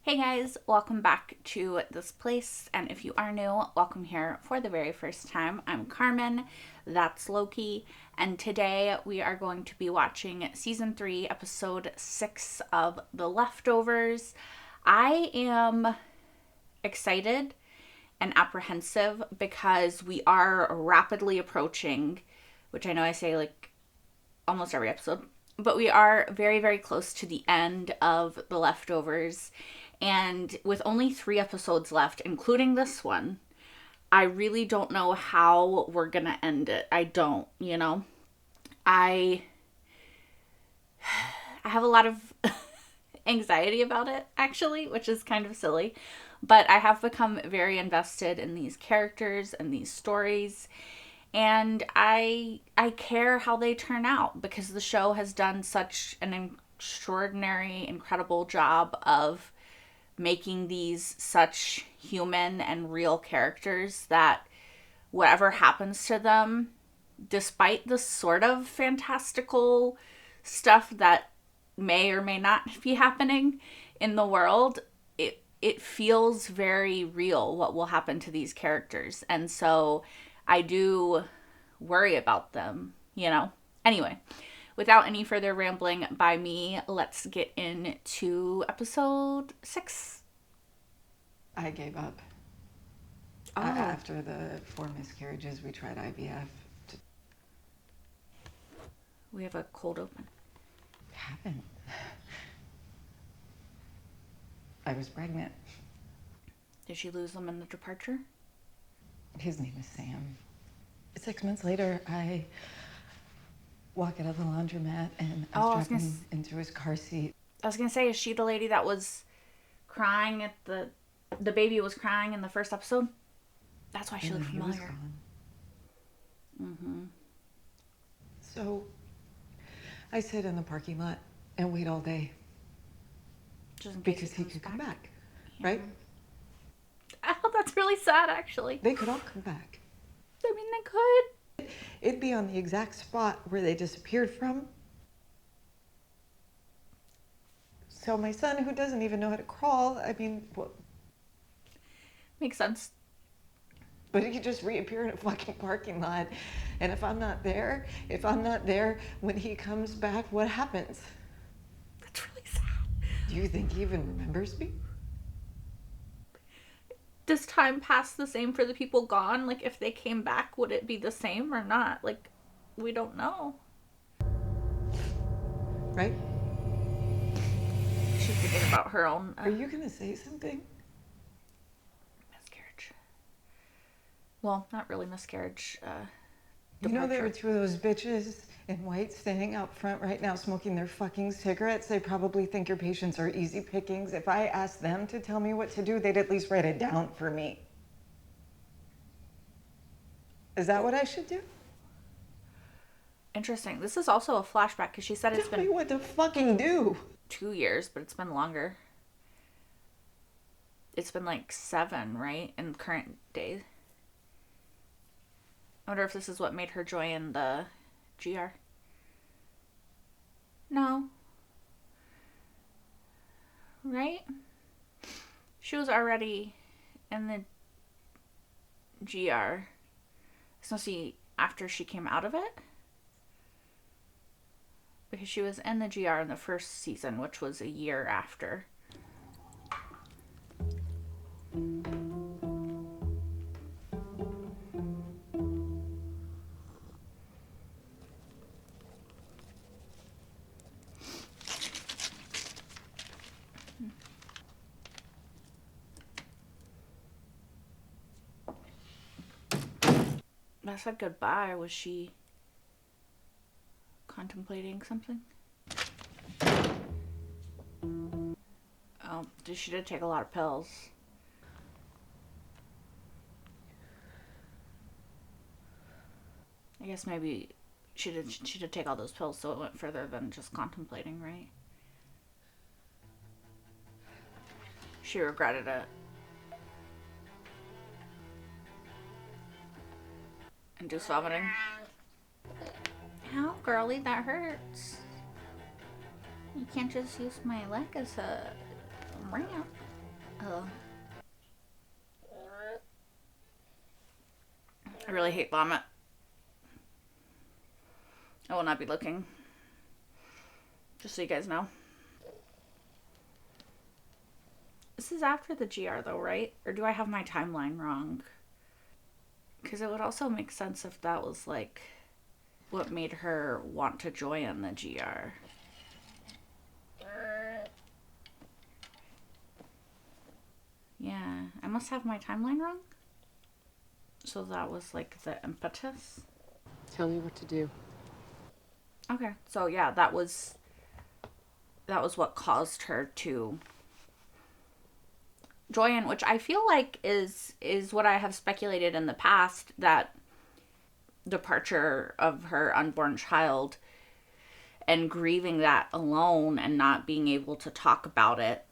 Hey guys, welcome back to this place. And if you are new, welcome here for the very first time. I'm Carmen, that's Loki, and today we are going to be watching season 3, episode 6 of The Leftovers. I am excited and apprehensive because we are rapidly approaching, which I know I say like almost every episode, but we are very, very close to the end of The Leftovers. And with only 3 episodes left, including this one, I really don't know how we're going to end it. I don't, I have a lot of anxiety about it, actually, which is kind of silly. But I have become very invested in these characters and these stories. And I care how they turn out because the show has done such an extraordinary, incredible job of making these such human and real characters that whatever happens to them, despite the sort of fantastical stuff that may or may not be happening in the world, it feels very real what will happen to these characters. And so I do worry about them, Anyway, without any further rambling by me, let's get into episode 6. I gave up. Oh. After the 4 miscarriages, we tried IVF. We have a cold open. Happened. I was pregnant. Did she lose them in the departure? His name is Sam. 6 months later, I walk out of the laundromat and I strap him into his car seat. I was going to say, is she the lady that was crying at the baby was crying in the first episode? That's why she looked familiar. He was gone. Mm-hmm. So I sit in the parking lot and wait all day. Just in case because he could come back, yeah. Right? Oh, that's really sad, actually. They could all come back. I mean, they could. It'd be on the exact spot where they disappeared from. So my son, who doesn't even know how to crawl, Makes sense. But he could just reappear in a fucking parking lot. And if I'm not there when he comes back, what happens? That's really sad. Do you think he even remembers me? Does time pass the same for the people gone? Like, if they came back, would it be the same or not? Like, we don't know. Right? She's thinking about her own... Are you going to say something? Miscarriage. Well, not really miscarriage. You know there are 2 of those bitches in white standing out front right now smoking their fucking cigarettes. They probably think your patients are easy pickings. If I asked them to tell me what to do, they'd at least write it down for me. Is that what I should do? Interesting. This is also a flashback because she said it's been... Tell me what to fucking do. 2 years, but it's been longer. It's been like 7, right? In current days. I wonder if this is what made her join the GR. No. Right? She was already in the GR. So see, after she came out of it? Because she was in the GR in the first season, which was a year after. I said goodbye. Was she contemplating something? Oh, she did take a lot of pills. I guess maybe she did take all those pills, so it went further than just contemplating, right? She regretted it. Induced vomiting. Ow, girly, that hurts. You can't just use my leg as a ramp. I really hate vomit. I will not be looking. Just so you guys know. This is after the GR though, right? Or do I have my timeline wrong? Because it would also make sense if that was like what made her want to join the GR. Yeah, I must have my timeline wrong. So that was like the impetus. Tell me what to do. Okay, so yeah, that was what caused her to join, which I feel like is what I have speculated in the past, that departure of her unborn child and grieving that alone and not being able to talk about it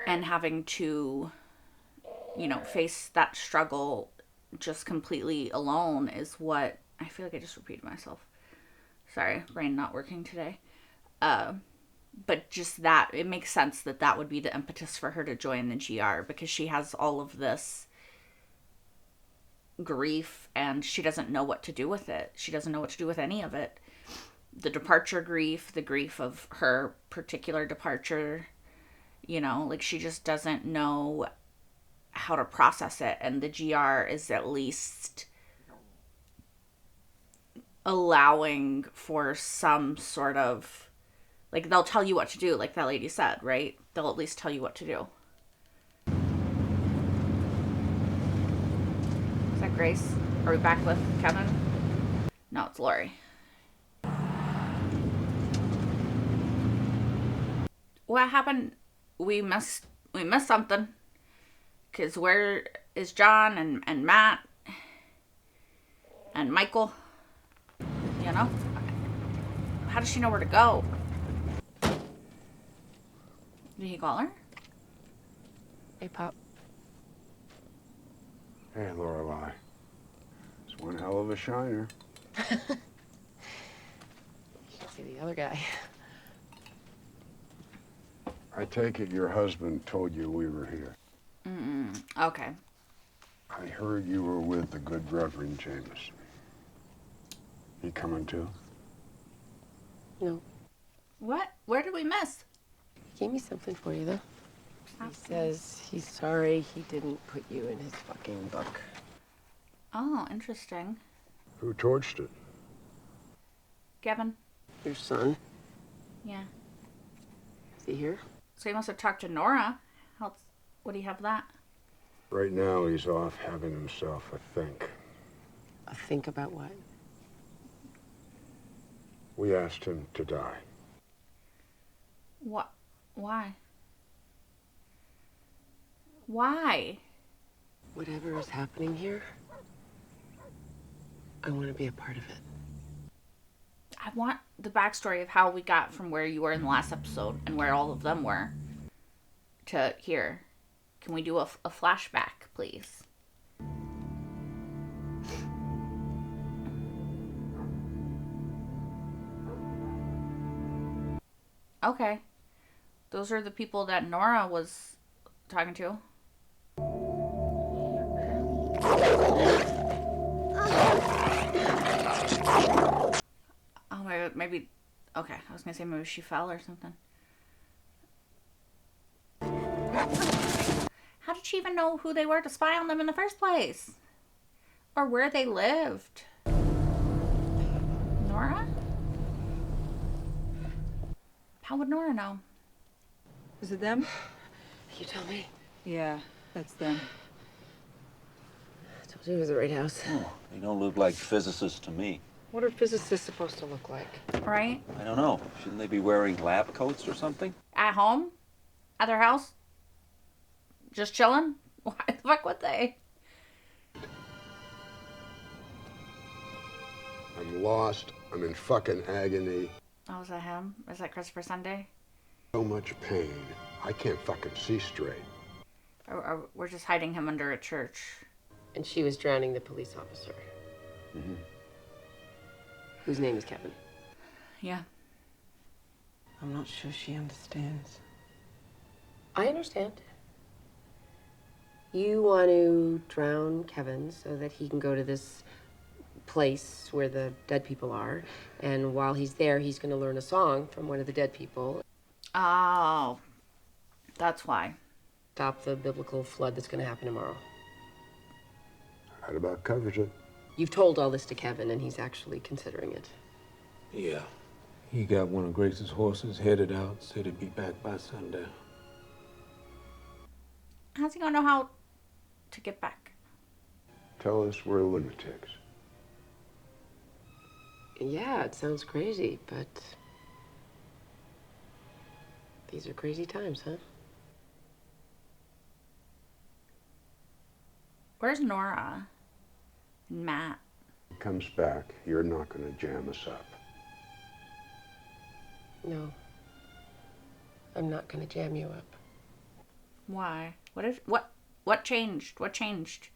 and having to, you know, face that struggle just completely alone is what I feel like I just repeated myself. Sorry, brain not working today. But just that, it makes sense that that would be the impetus for her to join the GR, because she has all of this grief and she doesn't know what to do with it. She doesn't know what to do with any of it. The departure grief, the grief of her particular departure, you know, like she just doesn't know how to process it. And the GR is at least allowing for some sort of, like, they'll tell you what to do, like that lady said, right? They'll at least tell you what to do. Is that Grace? Are we back with Kevin? No, it's Lori. What happened? We missed something. Because where is John and Matt and Michael? You know? How does she know where to go? Did he call her? Hey, Pop. Hey, Lorelei. It's one hell of a shiner. You should see the other guy. I take it your husband told you we were here. Okay. I heard you were with the good Reverend Jameson. He coming too? No. What? Where did we miss? He gave me something for you, though. He says he's sorry he didn't put you in his fucking book. Oh, interesting. Who torched it? Gavin? Your son? Yeah. Is he here? So he must have talked to Nora. How would he have that? Right now he's off having himself a think. A think about what? We asked him to die. What? Why? Why? Whatever is happening here, I want to be a part of it. I want the backstory of how we got from where you were in the last episode and where all of them were to here. Can we do a flashback, please? Okay. Those are the people that Nora was talking to. Oh my god, maybe... Okay, I was gonna say maybe she fell or something. How did she even know who they were to spy on them in the first place? Or where they lived? Nora? How would Nora know? Is it them? You tell me. Yeah, that's them. I told you it was the right house. Oh, they don't look like physicists to me. What are physicists supposed to look like? Right? I don't know. Shouldn't they be wearing lab coats or something? At home? At their house? Just chilling? Why the fuck would they? I'm lost. I'm in fucking agony. Oh, is that him? Is that Christopher Sunday? So much pain. I can't fucking see straight. Or we're just hiding him under a church. And she was drowning the police officer. Mm-hmm. Whose name is Kevin? Yeah. I'm not sure she understands. I understand. You want to drown Kevin so that he can go to this place where the dead people are, and while he's there, he's going to learn a song from one of the dead people. Oh, that's why. Stop the biblical flood that's going to happen tomorrow. That about covers it. You've told all this to Kevin, and he's actually considering it. Yeah. He got one of Grace's horses headed out, said he'd be back by sundown. How's he gonna know how to get back? Tell us we're lunatics. Yeah, it sounds crazy, but these are crazy times, huh? Where's Nora and Matt? He comes back, you're not going to jam us up. No. I'm not gonna jam you up. Why? What changed? What changed?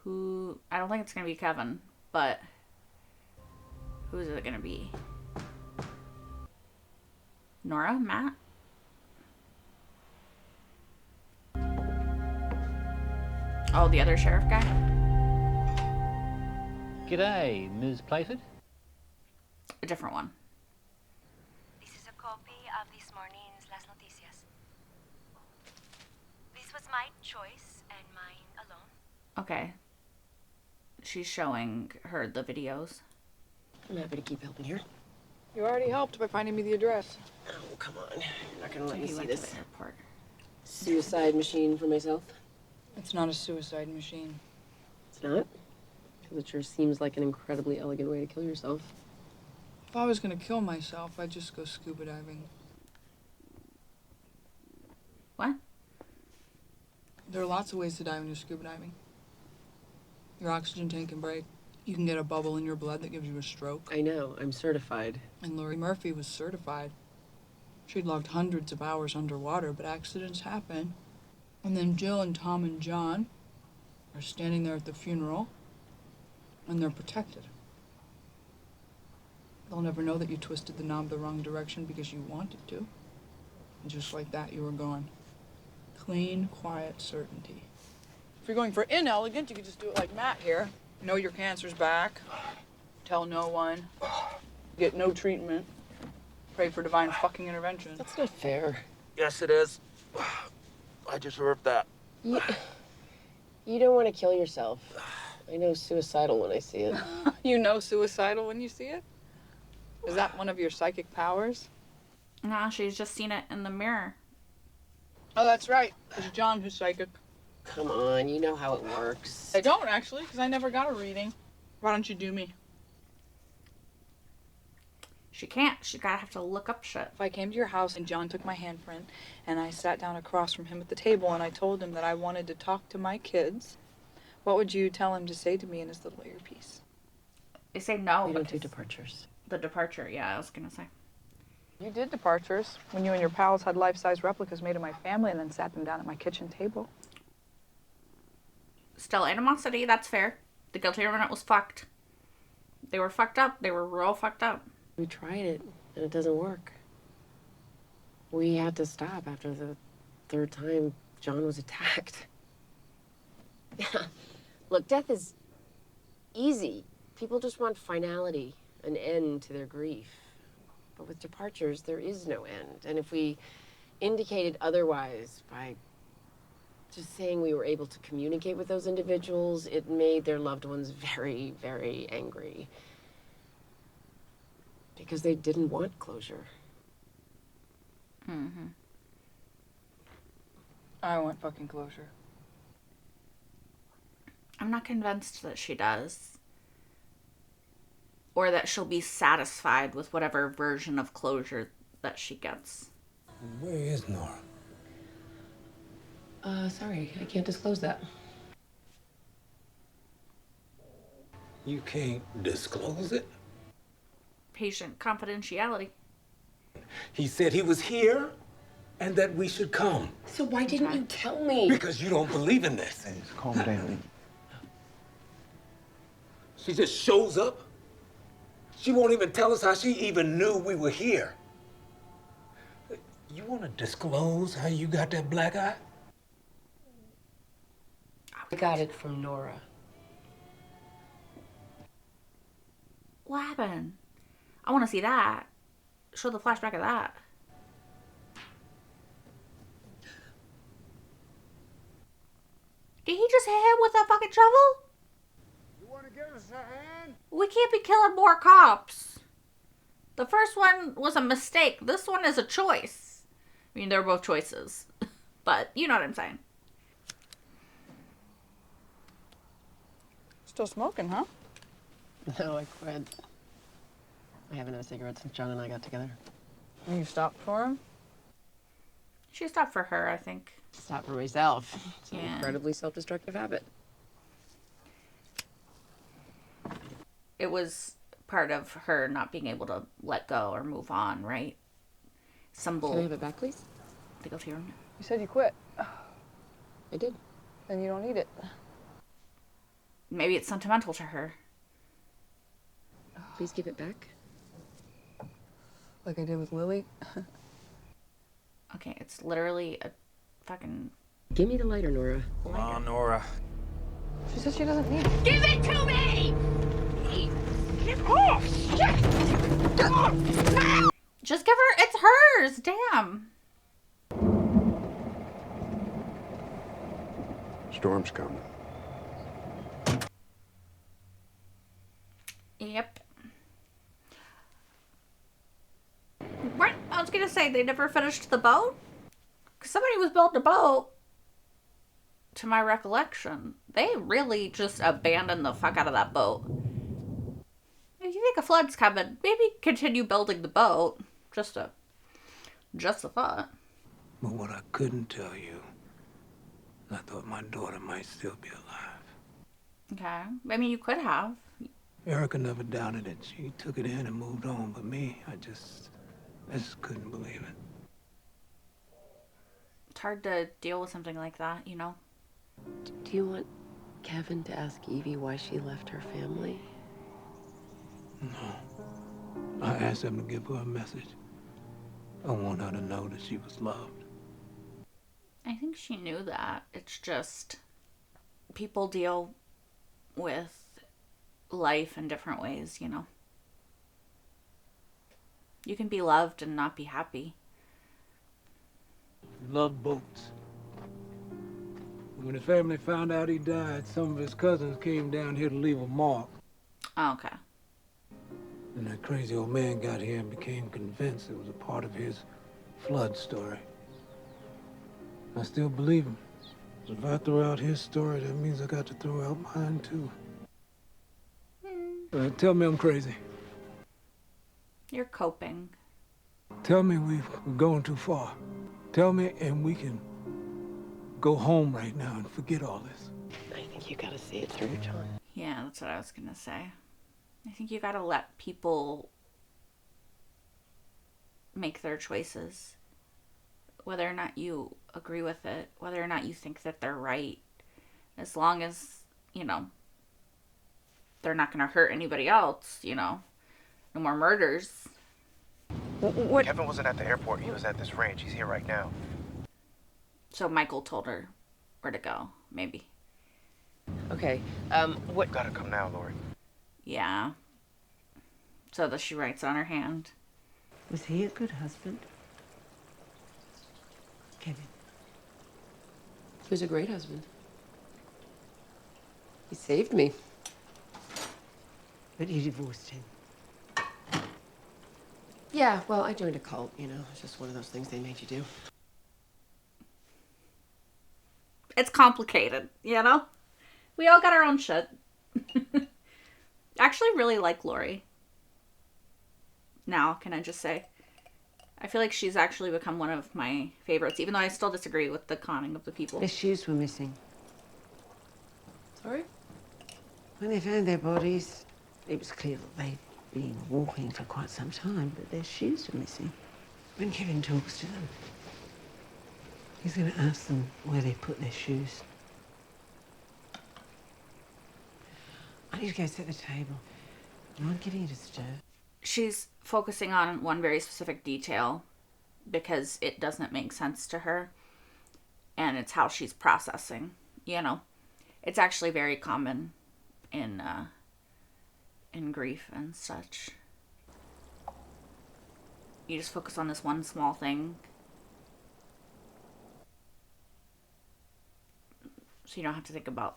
Who? I don't think it's gonna be Kevin, but who is it gonna be? Nora? Matt? Oh, the other sheriff guy? G'day, Ms. Playford. A different one. This is a copy of this morning's Las Noticias. This was my choice and mine alone. Okay. She's showing her the videos. I'm happy to keep helping here. You already helped by finding me the address. Oh, come on. You're not gonna let me He see went to this the airport. suicide machine for myself? It's not a suicide machine. It's not? Because it sure seems like an incredibly elegant way to kill yourself. If I was gonna kill myself, I'd just go scuba diving. What? There are lots of ways to die when you're scuba diving. Your oxygen tank can break. You can get a bubble in your blood that gives you a stroke. I know, I'm certified. And Lori Murphy was certified. She'd logged hundreds of hours underwater, but accidents happen. And then Jill and Tom and John are standing there at the funeral, and they're protected. They'll never know that you twisted the knob the wrong direction because you wanted to. And just like that, you were gone. Clean, quiet certainty. If you're going for inelegant, you could just do it like Matt here. Know your cancer's back. Tell no one. Get no treatment. Pray for divine fucking intervention. That's not fair. Yes, it is. I just heard that. You don't want to kill yourself. I know suicidal when I see it. You know suicidal when you see it? Is that one of your psychic powers? Nah, she's just seen it in the mirror. Oh, that's right. It's John who's psychic. Come on, you know how it works. I don't, actually, because I never got a reading. Why don't you do me? She can't. She's gotta have to look up shit. If I came to your house and John took my handprint and I sat down across from him at the table and I told him that I wanted to talk to my kids, what would you tell him to say to me in his little earpiece? They say no. We don't do because departures. the departure, yeah, I was gonna say. You did departures when you and your pals had life-size replicas made of my family and then sat them down at my kitchen table. Still animosity, that's fair. The guilty remnant was fucked. They were fucked up. They were real fucked up. We tried it, and it doesn't work. We had to stop after the third time John was attacked. Look, death is easy. People just want finality, an end to their grief. But with departures, there is no end. And if we indicated otherwise by just saying we were able to communicate with those individuals, it made their loved ones very, very angry. Because they didn't want closure. Mm-hmm. I want fucking closure. I'm not convinced that she does. Or that she'll be satisfied with whatever version of closure that she gets. Where is Nora? Sorry, I can't disclose that. You can't disclose it? Patient confidentiality. He said he was here and that we should come. So why didn't you tell me? Because you don't believe in this. Hey, calm down. She just shows up. She won't even tell us how she even knew we were here. You want to disclose how you got that black eye? I got it from Nora. What happened? I want to see that. Show the flashback of that. Did he just hit him with a fucking shovel? You want to give us a hand? We can't be killing more cops. The first one was a mistake. This one is a choice. I mean, they're both choices. But you know what I'm saying. Still smoking, huh? No, I quit. I haven't had a cigarette since John and I got together. And you stopped for him? She stopped for her, I think. Stopped for myself. It's an Yeah. incredibly self-destructive habit. It was part of her not being able to let go or move on, right? Some bull. Can I have it back, please? They go to your room. You said you quit. I did. Then you don't need it. Maybe it's sentimental to her. Please give it back. Like I did with Lily. Okay, it's literally a fucking... Give me the lighter, Nora. Come on, Nora. She said she doesn't need it. Give it to me! Just give her... It's hers! Damn. Storm's coming. Yep. Right, I was gonna say, they never finished the boat? Because somebody was building a boat, to my recollection. They really just abandoned the fuck out of that boat. If you think a flood's coming, maybe continue building the boat. Just a thought. But what I couldn't tell you, I thought my daughter might still be alive. Okay. I mean, you could have. Erica never doubted it. She took it in and moved on. But me, I just couldn't believe it. It's hard to deal with something like that, you know? Do you want Kevin to ask Evie why she left her family? No. I asked him to give her a message. I want her to know that she was loved. I think she knew that. It's just people deal with life in different ways, you know? You can be loved and not be happy. He loved boats. When his family found out he died, some of his cousins came down here to leave a mark. Oh, okay. And that crazy old man got here and became convinced it was a part of his flood story. I still believe him. But if I throw out his story, that means I got to throw out mine too. Tell me I'm crazy. You're coping. Tell me we're going too far. Tell me and we can go home right now and forget all this. I think you gotta see it through, John. Yeah, that's what I was gonna say. I think you gotta let people make their choices. Whether or not you agree with it, whether or not you think that they're right. As long as, you know, they're not gonna hurt anybody else, you know. No more murders. What? Kevin wasn't at the airport. He was at this ranch. He's here right now. So Michael told her where to go, maybe. Okay, what? Gotta come now, Lori. Yeah. So that she writes on her hand. Was he a good husband? Kevin. He was a great husband. He saved me. But you divorced him. Yeah, well, I joined a cult, you know. It's just one of those things they made you do. It's complicated, you know? We all got our own shit. I actually really like Lori. Now, can I just say? I feel like she's actually become one of my favorites, even though I still disagree with the conning of the people. Their shoes were missing. Sorry? When they found their bodies, it was clear that they'd been walking for quite some time, but their shoes were missing. When Kevin talks to them, he's going to ask them where they put their shoes. I need to go set the table. Do you mind giving it a stir? She's focusing on one very specific detail because it doesn't make sense to her. And it's how she's processing, you know. It's actually very common in grief and such. You just focus on this one small thing, so you don't have to think about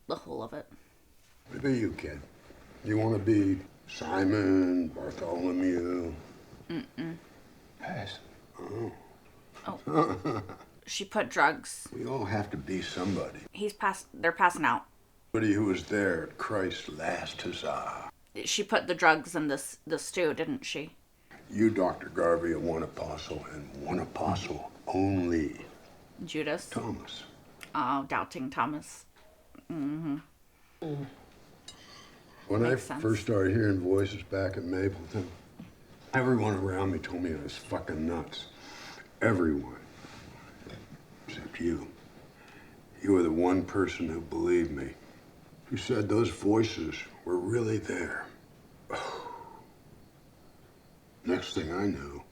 the whole of it. What about you, kid? You want to be Simon, Bartholomew? Pass. Oh. Oh. She put drugs. We all have to be somebody. They're passing out. Somebody who was there at Christ's last huzzah. She put the drugs in the stew, didn't she? You, Dr. Garvey, are one apostle, and one apostle only. Judas. Thomas. Oh, doubting Thomas. Mm-hmm. When Makes I sense. first started hearing voices back at Mapleton, everyone around me told me I was fucking nuts. Everyone. Except you. You were the one person who believed me, who said those voices were really there. Next thing I knew,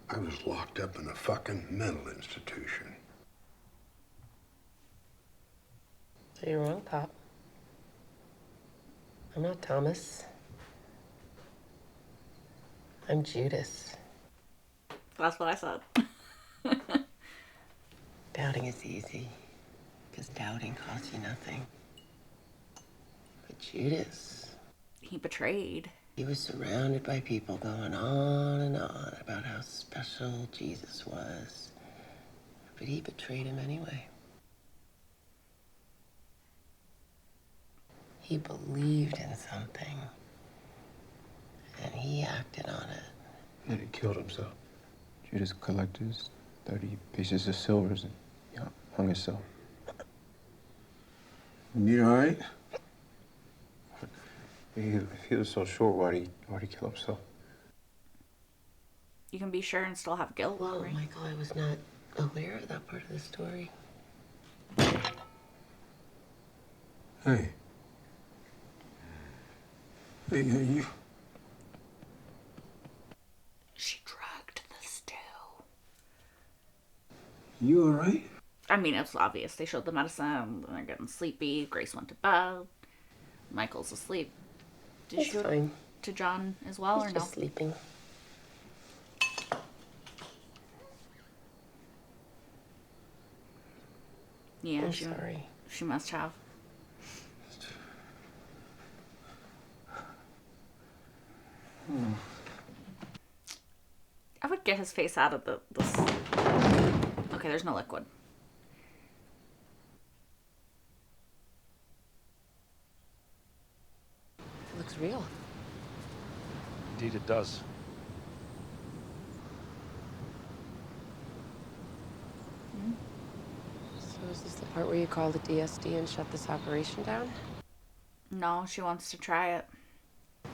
I was locked up in a fucking mental institution. So you're wrong, Pop. I'm not Thomas. I'm Judas. That's what I said. Doubting is easy, because doubting costs you nothing. But Judas, He betrayed. he was surrounded by people going on and on about how special Jesus was. But he betrayed him anyway. He believed in something, and he acted on it. And he killed himself. Judas collected his 30 pieces of silvers and hung himself. You all right? If he was so sure, why'd he kill himself? You can be sure and still have guilt, Well, right? Michael, I was not aware of that part of the story. Hey. Hey, you. She drugged the stew. You all right? I mean, it's obvious. They showed the medicine. They're getting sleepy. Grace went to bed. Michael's asleep. Did It's you show fine. it to John as well, He's or no? just sleeping. Yeah, I'm sorry. She must have. I would get his face out of this. Okay, there's no liquid. It looks real. Indeed it does. So is this the part where you call the DSD and shut this operation down? No, she wants to try it.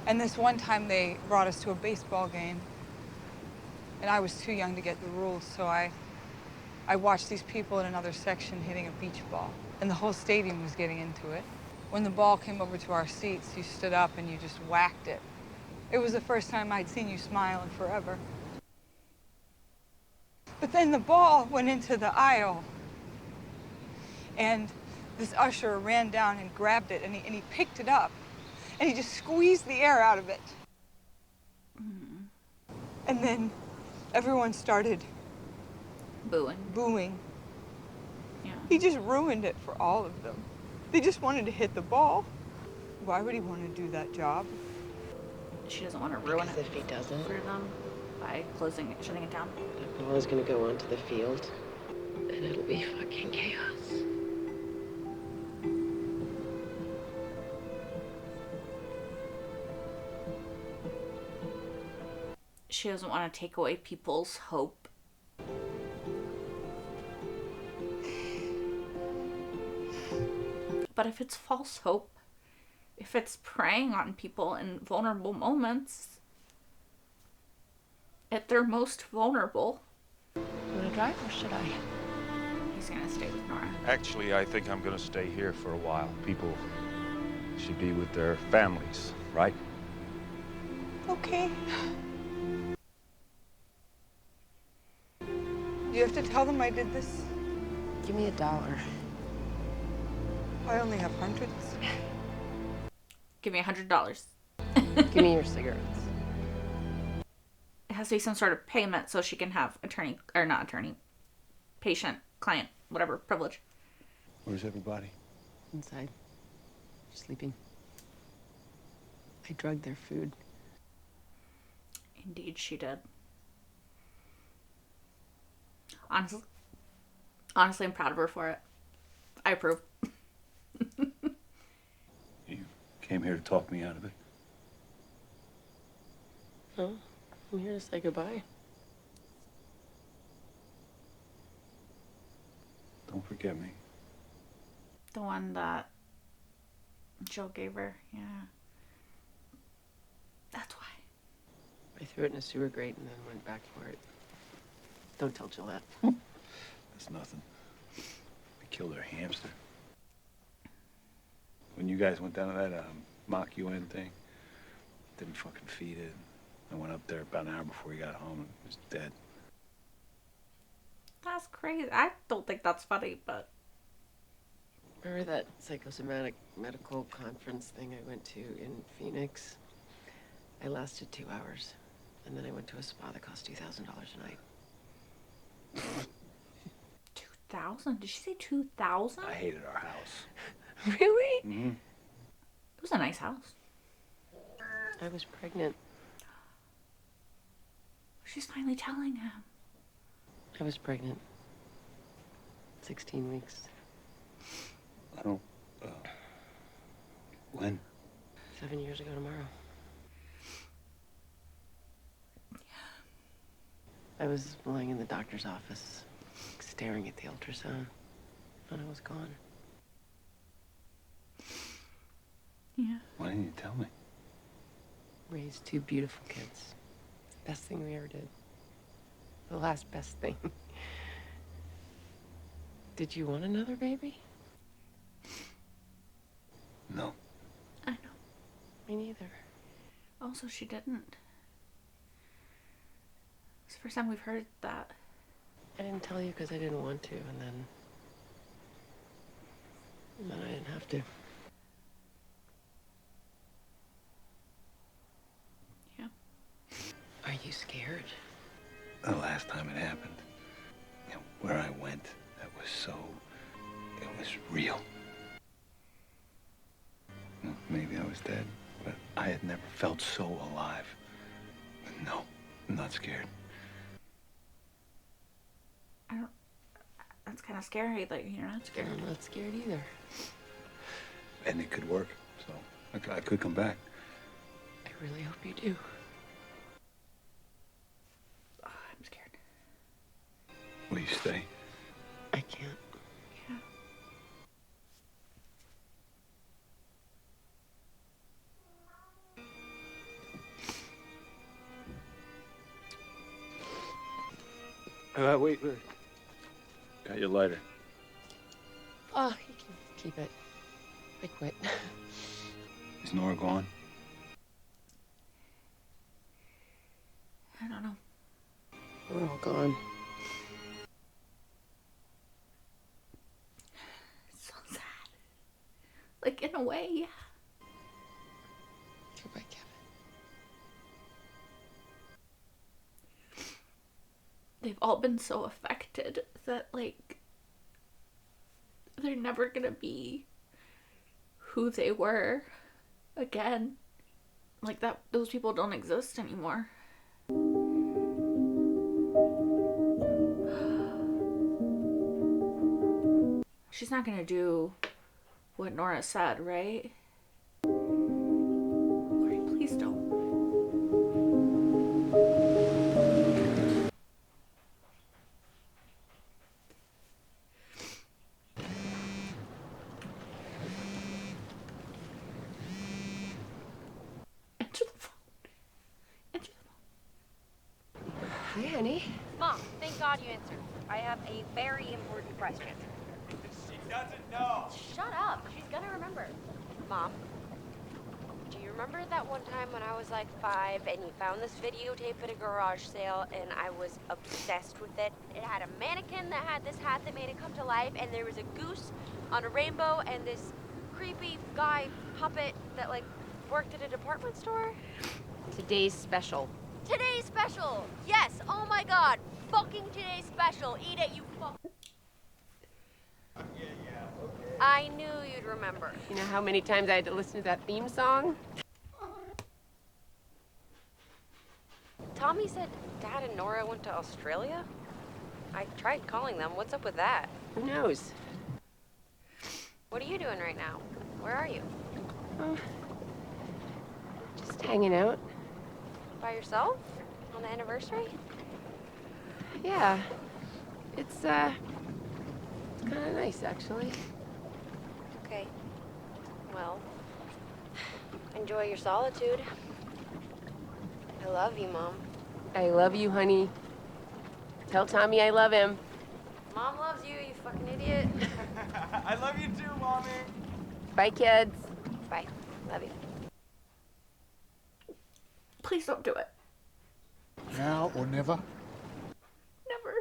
And this one time they brought us to a baseball game. And I was too young to get the rules, so I watched these people in another section hitting a beach ball. And the whole stadium was getting into it. When the ball came over to our seats, you stood up and you just whacked it. It was the first time I'd seen you smile in forever. But then the ball went into the aisle. And this usher ran down and grabbed it, and he picked it up. And he just squeezed the air out of it. And then everyone started booing. Yeah. He just ruined it for all of them. They just wanted to hit the ball. Why would he want to do that job? She doesn't want to ruin Because it if he doesn't, for them by shutting it down. that ball is going to go onto the field, and it'll be fucking chaos. She doesn't want to take away people's hope. But if it's false hope, if it's preying on people in vulnerable moments, at their most vulnerable. You want to drive, or should I? He's gonna stay with Nora. Actually, I think I'm gonna stay here for a while. People should be with their families, right? Okay. You have to tell them I did this. Give me $1. I only have hundreds. Give me $100. Give me your cigarettes. It has to be some sort of payment so she can have attorney, or not attorney, patient, client, whatever, privilege. Where's everybody? Inside. Sleeping. I drugged their food. Indeed, she did. Honestly, I'm proud of her for it. I approve. You came here to talk me out of it. No, I'm here to say goodbye. Don't forget me. The one that Joe gave her, yeah. That's why. I threw it in a sewer grate and then went back for it. Don't tell Gillette. That's nothing. They killed her hamster. When you guys went down to that mock UN thing, didn't fucking feed it. I went up there about an hour before he got home and it was dead. That's crazy. I don't think that's funny, but... Remember that psychosomatic medical conference thing I went to in Phoenix? I lasted 2 hours, and then I went to a spa that cost $2,000 a night. 2,000? Did she say 2,000? I hated our house. Really? Mm-hmm. It was a nice house. I was pregnant. She's finally telling him. I was pregnant. 16 weeks. I don't, when? 7 years ago tomorrow. I was lying in the doctor's office, staring at the ultrasound, and I was gone. Yeah. Why didn't you tell me? Raised 2 beautiful kids. Best thing we ever did. The last best thing. Did you want another baby? No. I know. Me neither. Also, she didn't. It's the first time we've heard that. I didn't tell you because I didn't want to, and then I didn't have to. Yeah. Are you scared? The last time it happened, you know, where I went, that was so, it was real. Well, maybe I was dead, but I had never felt so alive. No, I'm not scared. That's kind of scary that you're not scared. I'm not scared either. And it could work, so I could come back. I really hope you do. Oh, I'm scared. Will you stay? I can't. Yeah. Wait. Got your lighter. Oh, you can keep it. I quit. Is Nora gone? I don't know. We're all gone. It's so sad. Like, in a way, yeah. Goodbye, Kevin. They've all been so affected that, like, they're never gonna be who they were again. Like, that, those people don't exist anymore. She's not gonna do what Nora said, right? Lori, please don't. Answer the phone. Answer the phone. Hi, honey. Mom, thank God you answered. I have a very important question. She doesn't know. Shut up. She's gonna remember. Mom, do you you remember that one time when I was like 5 and you found this videotape at a garage sale and I was obsessed with it? It had a mannequin that had this hat that made it come to life, and there was a goose on a rainbow and this creepy guy puppet that like worked at a department store. Today's special. Today's special! Yes! Oh my god! Fucking today's special! Eat it, you fuck. I knew you'd remember. You know how many times I had to listen to that theme song? Tommy said Dad and Nora went to Australia? I tried calling them. What's up with that? Who knows? What are you doing right now? Where are you? Just hanging out. By yourself? On the anniversary? Yeah. It's kind of nice, actually. Okay. Well, enjoy your solitude. I love you, Mom. I love you, honey. Tell Tommy I love him. Mom loves you, you fucking idiot. I love you too, Mommy. Bye, kids. Bye. Love you. Please don't do it. Now or never? Never.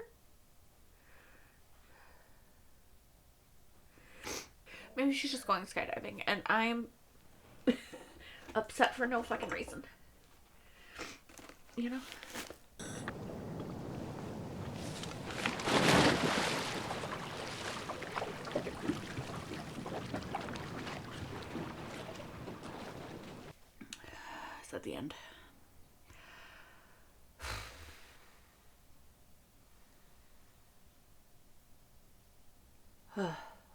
Maybe she's just going skydiving and I'm upset for no fucking reason. You know? It's at the end.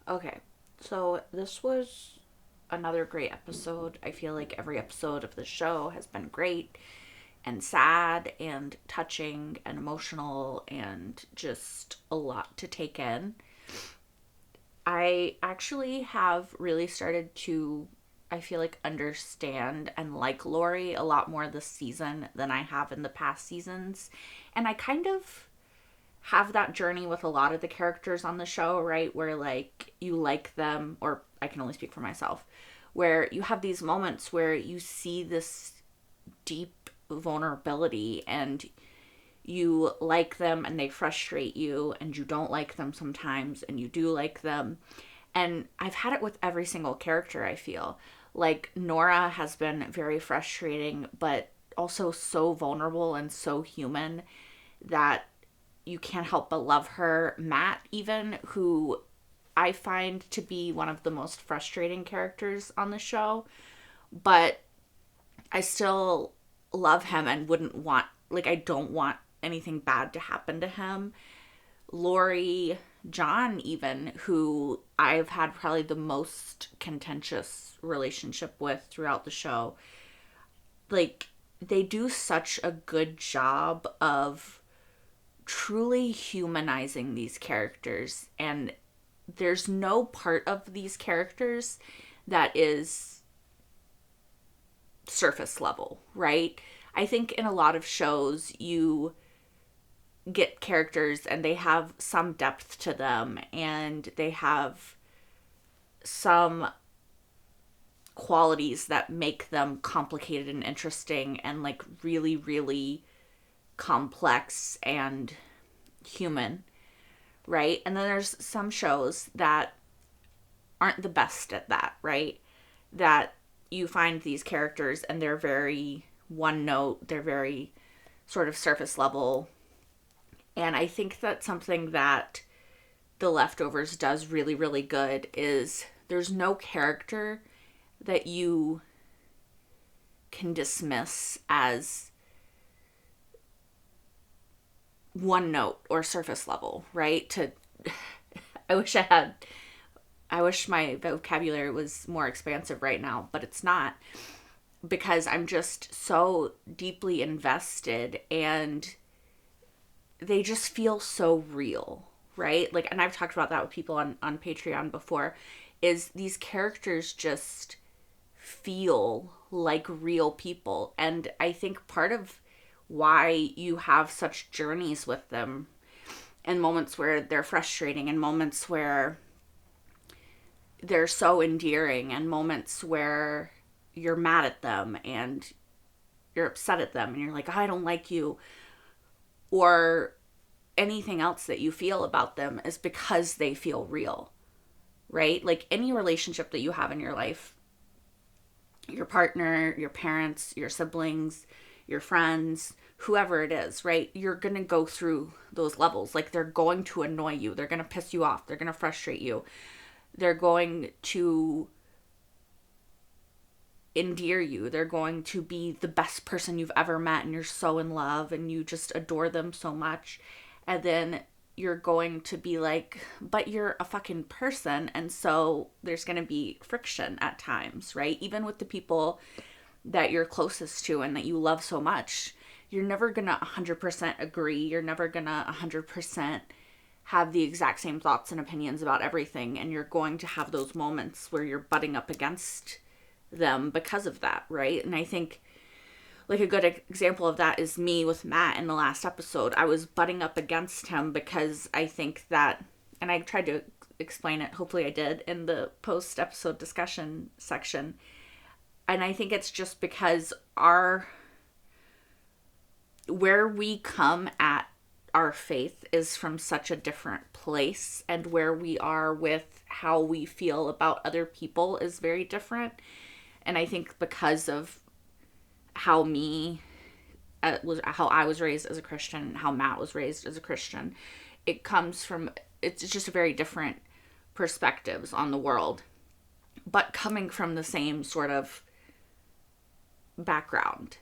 Okay, so this was another great episode. I feel like every episode of the show has been great and sad and touching and emotional and just a lot to take in. I actually have really started to, I feel like, understand and like Laurie a lot more this season than I have in the past seasons. And I kind of have that journey with a lot of the characters on the show, right? Where like you like them, or I can only speak for myself, where you have these moments where you see this deep vulnerability and you like them and they frustrate you, and you don't like them sometimes and you do like them. And I've had it with every single character, I feel. Like Nora has been very frustrating, but also so vulnerable and so human that you can't help but love her. Matt, even, who I find to be one of the most frustrating characters on the show, but I still love him and wouldn't want, like, I don't want anything bad to happen to him. Laurie, John, even, who I've had probably the most contentious relationship with throughout the show. Like, they do such a good job of truly humanizing these characters, and there's no part of these characters that is surface level, right? I think in a lot of shows you get characters and they have some depth to them and they have some qualities that make them complicated and interesting and like really, really complex and human, right? And then there's some shows that aren't the best at that, right? That you find these characters and they're very one note, they're very sort of surface level. And I think that something that The Leftovers does really, really good is there's no character that you can dismiss as one note or surface level, right? I wish my vocabulary was more expansive right now, but it's not, because I'm just so deeply invested and they just feel so real, right? Like, and I've talked about that with people on Patreon before, is these characters just feel like real people. And I think part of why you have such journeys with them and moments where they're frustrating and moments where they're so endearing and moments where you're mad at them and you're upset at them and you're like, I don't like you, or anything else that you feel about them, is because they feel real, right? Like any relationship that you have in your life, your partner, your parents, your siblings, your friends, whoever it is, right? You're going to go through those levels. Like they're going to annoy you. They're going to piss you off. They're going to frustrate you. They're going to endear you. They're going to be the best person you've ever met and you're so in love and you just adore them so much. And then you're going to be like, but you're a fucking person. And so there's going to be friction at times, right? Even with the people that you're closest to and that you love so much, you're never going to 100% agree. You're never going to 100% have the exact same thoughts and opinions about everything. And you're going to have those moments where you're butting up against them because of that, right? And I think like a good example of that is me with Matt in the last episode. I was butting up against him because I think that, and I tried to explain it, hopefully I did, in the post-episode discussion section. And I think it's just because where we come at our faith is from such a different place, and where we are with how we feel about other people is very different. And I think because of how I was raised as a Christian, how Matt was raised as a Christian, it's just very different perspectives on the world, but coming from the same sort of background.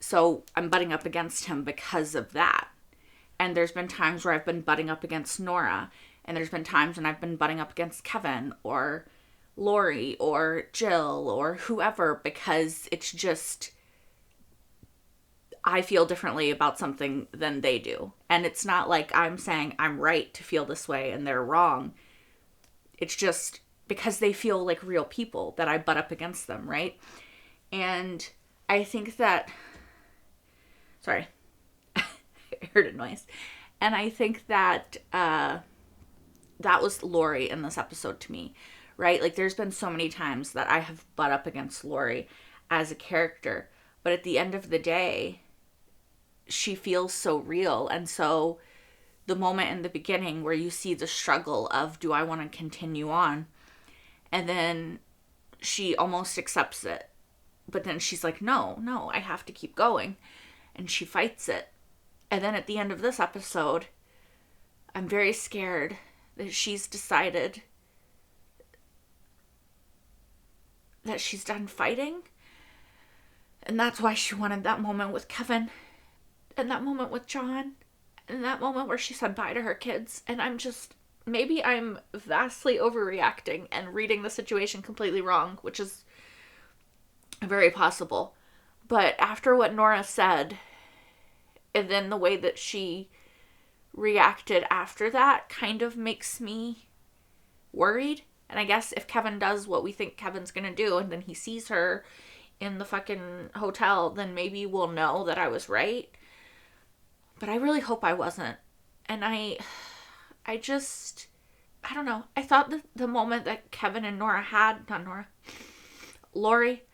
So I'm butting up against him because of that. And there's been times where I've been butting up against Nora, and there's been times when I've been butting up against Kevin or Lori or Jill or whoever, because it's just, I feel differently about something than they do. And it's not like I'm saying I'm right to feel this way and they're wrong. It's just because they feel like real people that I butt up against them, right? And I think that, sorry, I heard a noise. And I think that that was Lori in this episode to me, right? Like there's been so many times that I have butt up against Lori as a character, but at the end of the day, she feels so real. And so the moment in the beginning where you see the struggle of, do I want to continue on? And then she almost accepts it. But then she's like, no, I have to keep going. And she fights it. And then at the end of this episode, I'm very scared that she's decided that she's done fighting. And that's why she wanted that moment with Kevin. And that moment with John. And that moment where she said bye to her kids. And maybe I'm vastly overreacting and reading the situation completely wrong, which is very possible. But after what Nora said, and then the way that she reacted after that kind of makes me worried. And I guess if Kevin does what we think Kevin's gonna do, and then he sees her in the fucking hotel, then maybe we'll know that I was right. But I really hope I wasn't. And I don't know. I thought that the moment that Kevin and Lori,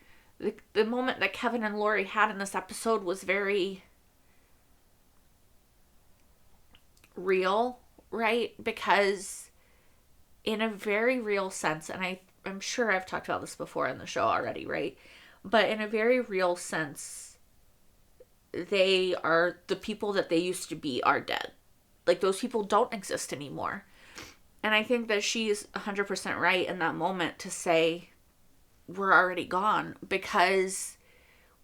the moment that Kevin and Lori had in this episode was very real, right? Because in a very real sense, and I'm sure I've talked about this before in the show already, right? But in a very real sense, they are, the people that they used to be are dead. Like, those people don't exist anymore. And I think that she's 100% right in that moment to say, we're already gone. Because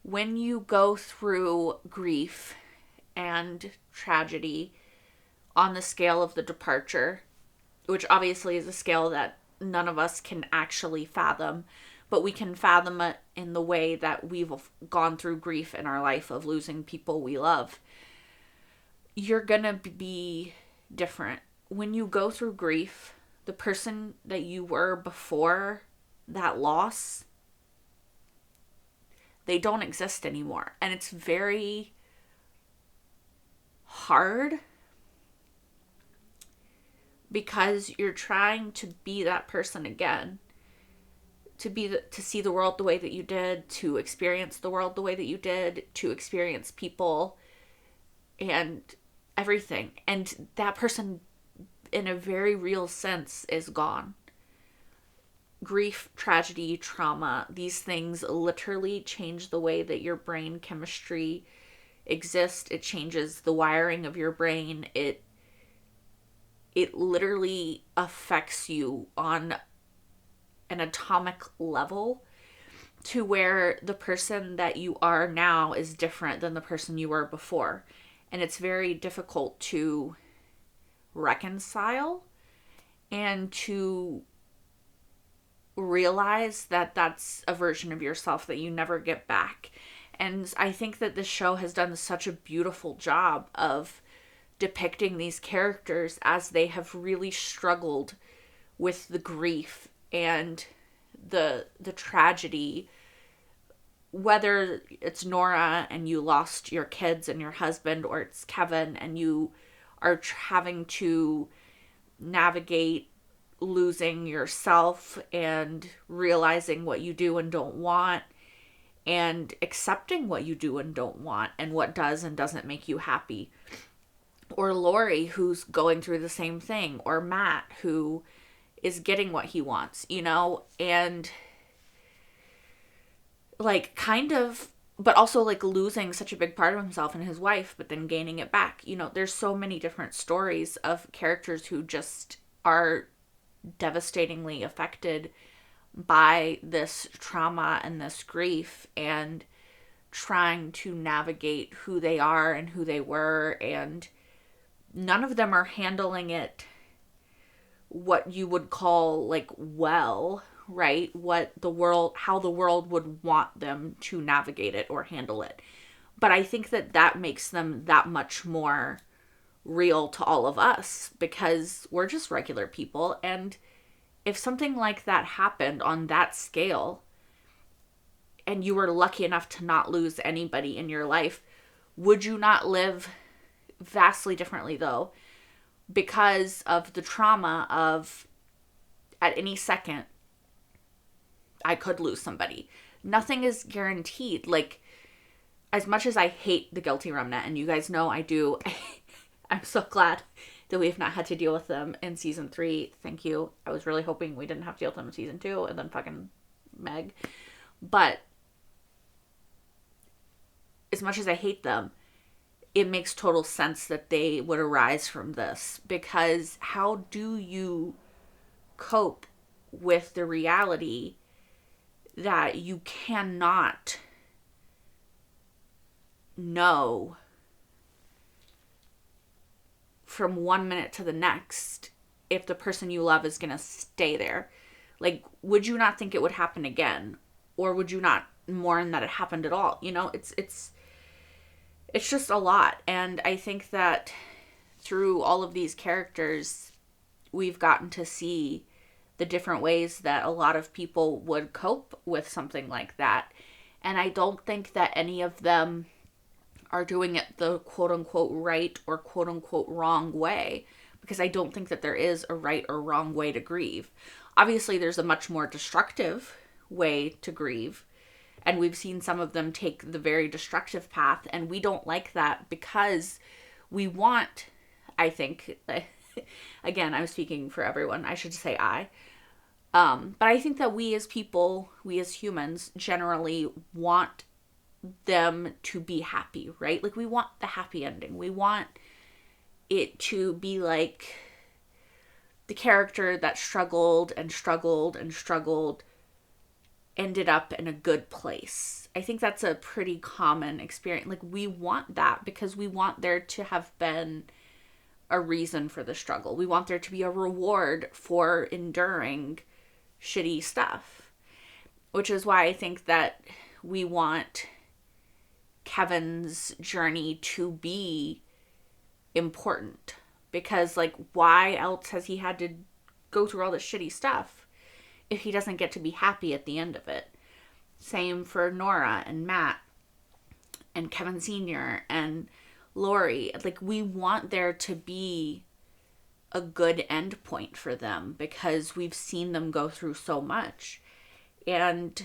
when you go through grief and tragedy on the scale of the departure, which obviously is a scale that none of us can actually fathom, but we can fathom it in the way that we've gone through grief in our life of losing people we love. You're gonna be different. When you go through grief, the person that you were before that loss, they don't exist anymore. And it's very hard because you're trying to be that person again. to see the world the way that you did, to experience the world the way that you did, to experience people and everything. And that person, in a very real sense, is gone. Grief, tragedy, trauma, these things literally change the way that your brain chemistry exists. It changes the wiring of your brain. It literally affects you on an atomic level, to where the person that you are now is different than the person you were before. And it's very difficult to reconcile and to realize that that's a version of yourself that you never get back. And I think that this show has done such a beautiful job of depicting these characters as they have really struggled with the grief and the tragedy, whether it's Nora and you lost your kids and your husband, or it's Kevin and you are having to navigate losing yourself and realizing what you do and don't want, and accepting what you do and don't want and what does and doesn't make you happy. Or Laurie, who's going through the same thing, or Matt, who is getting what he wants, you know, and like kind of, but also like losing such a big part of himself and his wife, but then gaining it back. You know, there's so many different stories of characters who just are devastatingly affected by this trauma and this grief, and trying to navigate who they are and who they were, and none of them are handling it what you would call like well, right? How the world would want them to navigate it or handle it. But I think that makes them that much more real to all of us, because we're just regular people. And if something like that happened on that scale, and you were lucky enough to not lose anybody in your life, would you not live vastly differently though? Because of the trauma of, at any second, I could lose somebody. Nothing is guaranteed. Like, as much as I hate the guilty remnant, and you guys know I do, I'm so glad that we have not had to deal with them in season 3. Thank you. I was really hoping we didn't have to deal with them in season 2, and then fucking Meg. But as much as I hate them, it makes total sense that they would arise from this, because how do you cope with the reality that you cannot know from one minute to the next if the person you love is going to stay there? Like, would you not think it would happen again? Or would you not mourn that it happened at all? You know, it's just a lot. And I think that through all of these characters, we've gotten to see the different ways that a lot of people would cope with something like that. And I don't think that any of them are doing it the quote-unquote right or quote-unquote wrong way, because I don't think that there is a right or wrong way to grieve. Obviously, there's a much more destructive way to grieve, and we've seen some of them take the very destructive path, and we don't like that, because we want, I think, again, I'm speaking for everyone, I should say but I think that we as people, we as humans, generally want them to be happy, right? Like, we want the happy ending. We want it to be like the character that struggled and struggled and struggled ended up in a good place. I think that's a pretty common experience. Like, we want that because we want there to have been a reason for the struggle. We want there to be a reward for enduring shitty stuff, which is why I think that we want Kevin's journey to be important, because like, why else has he had to go through all this shitty stuff if he doesn't get to be happy at the end of it? Same for Nora and Matt and Kevin Sr. and Laurie. Like, we want there to be a good end point for them because we've seen them go through so much. And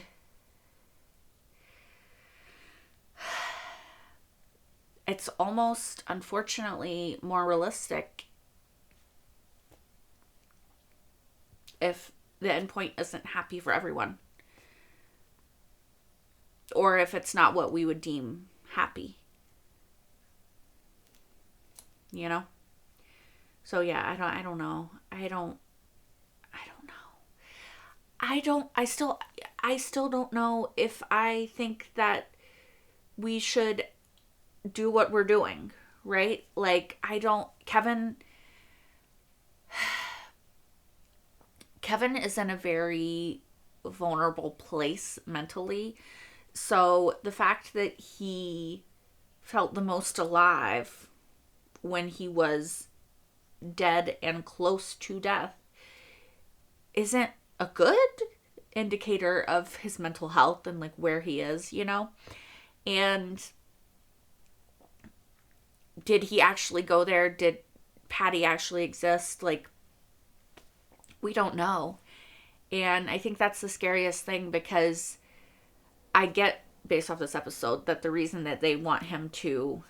it's almost, unfortunately, more realistic if the endpoint isn't happy for everyone. Or if it's not what we would deem happy. You know? So yeah, I don't know. I still don't know if I think that we should do what we're doing, right? Like, Kevin is in a very vulnerable place mentally. So the fact that he felt the most alive when he was dead and close to death isn't a good indicator of his mental health and like where he is, you know? And did he actually go there? Did Patty actually exist? Like, we don't know. And I think that's the scariest thing, because I get, based off this episode, that the reason that they want him to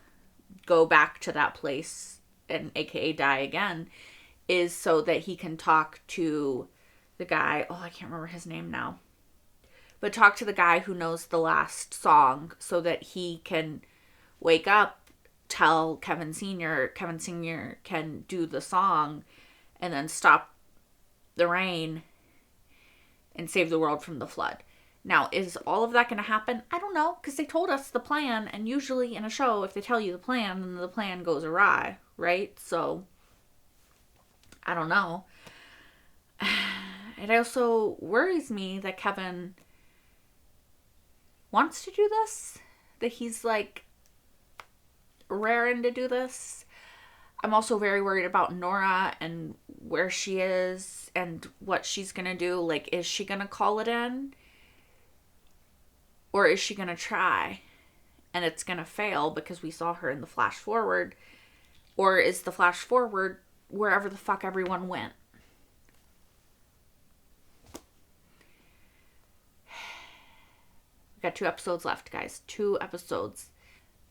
go back to that place and AKA die again is so that he can talk to the guy, I can't remember his name now, but talk to the guy who knows the last song so that he can wake up, tell Kevin Sr. can do the song and then stop the rain and save the world from the flood. Now, is all of that going to happen? I don't know, because they told us the plan, and usually in a show, if they tell you the plan, then the plan goes awry, right? So, I don't know. It also worries me that Kevin wants to do this, that he's like raring to do this. I'm also very worried about Nora and where she is and what she's going to do. Like, is she going to call it in? Or is she going to try and it's going to fail because we saw her in the flash forward? Or is the flash forward wherever the fuck everyone went? We've got 2 episodes left, guys. 2 episodes.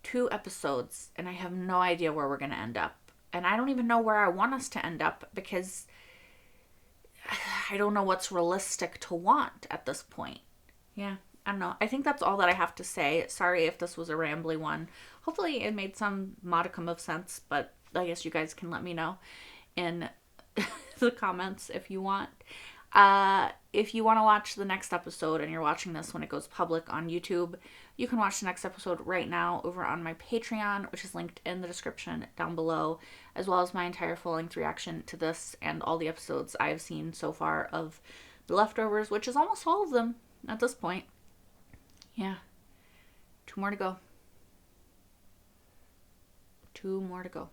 2 episodes. And I have no idea where we're going to end up. And I don't even know where I want us to end up, because I don't know what's realistic to want at this point. Yeah, I don't know. I think that's all that I have to say. Sorry if this was a rambly one. Hopefully it made some modicum of sense, but I guess you guys can let me know in the comments if you want. If you want to watch the next episode and you're watching this when it goes public on YouTube, you can watch the next episode right now over on my Patreon, which is linked in the description down below, as well as my entire full-length reaction to this and all the episodes I have seen so far of The Leftovers, which is almost all of them at this point. Yeah. 2 more to go. 2 more to go.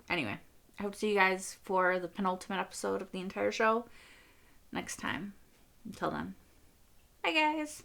Anyway, I hope to see you guys for the penultimate episode of the entire show next time. Until then, bye guys.